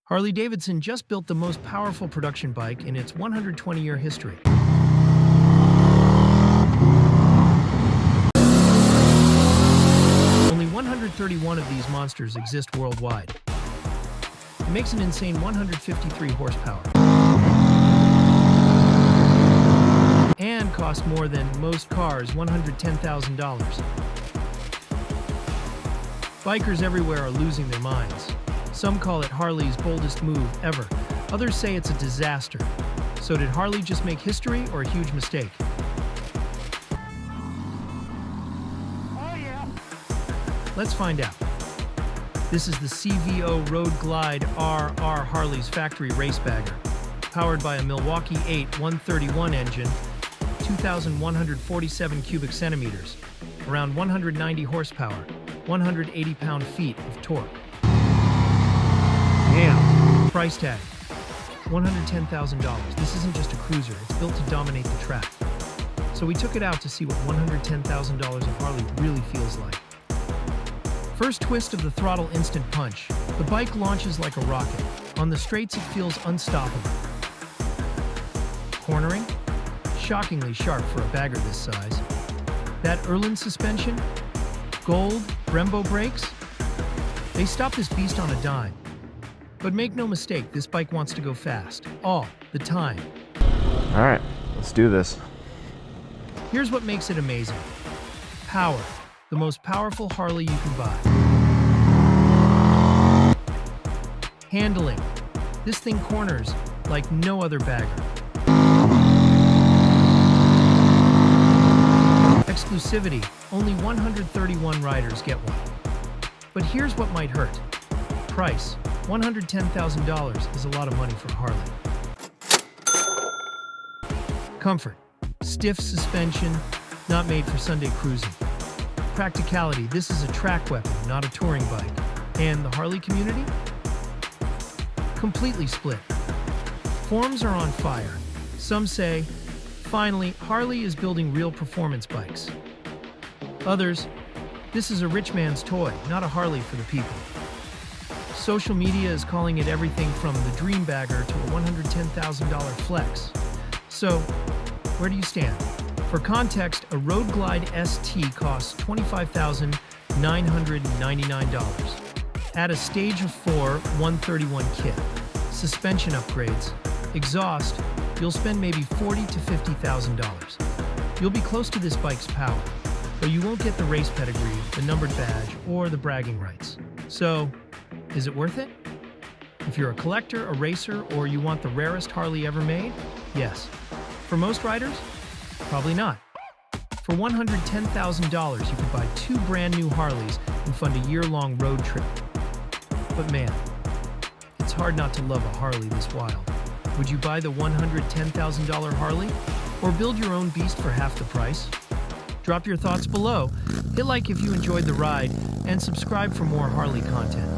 Harley-Davidson just built the most powerful production bike in its 120-year history. Only 131 of these monsters exist worldwide. It makes an insane 153 horsepower. And costs more than most cars, $110,000. Bikers everywhere are losing their minds. Some call it Harley's boldest move ever. Others say it's a disaster. So did Harley just make history or a huge mistake? Oh yeah. Let's find out. This is the CVO Road Glide RR Harley's factory race bagger, powered by a Milwaukee-Eight 131 engine, 2,147 cubic centimeters, around 190 horsepower, 180 pound-feet of torque. Damn. Price tag, $110,000. This isn't just a cruiser, it's built to dominate the track. So we took it out to see what $110,000 of Harley really feels like. First twist of the throttle instant punch. The bike launches like a rocket. On the straights it feels unstoppable. Cornering? Shockingly sharp for a bagger this size. That Öhlins suspension? Gold Brembo brakes? They stop this beast on a dime. But make no mistake, this bike wants to go fast. All the time. Alright, let's do this. Here's what makes it amazing. Power. The most powerful Harley you can buy. Handling. This thing corners like no other bagger. Exclusivity. Only 131 riders get one. But here's what might hurt. Price. $110,000 is a lot of money for Harley. Comfort. Stiff suspension, not made for Sunday cruising. Practicality. This is a track weapon, not a touring bike. And the Harley community? Completely split. Forums are on fire. Some say, finally, Harley is building real performance bikes. Others, this is a rich man's toy, not a Harley for the people. Social media is calling it everything from the dream bagger to a $110,000 flex. So, where do you stand? For context, a Road Glide ST costs $25,999. Add a stage of 4 131 kit, suspension upgrades, exhaust, you'll spend maybe $40,000 to $50,000. You'll be close to this bike's power, but you won't get the race pedigree, the numbered badge, or the bragging rights. So, is it worth it? If you're a collector, a racer, or you want the rarest Harley ever made, yes. For most riders, probably not. For $110,000, you could buy 2 brand new Harleys and fund a year-long road trip. But man, it's hard not to love a Harley this wild. Would you buy the $110,000 Harley, or build your own beast for half the price? Drop your thoughts below, hit like if you enjoyed the ride, and subscribe for more Harley content.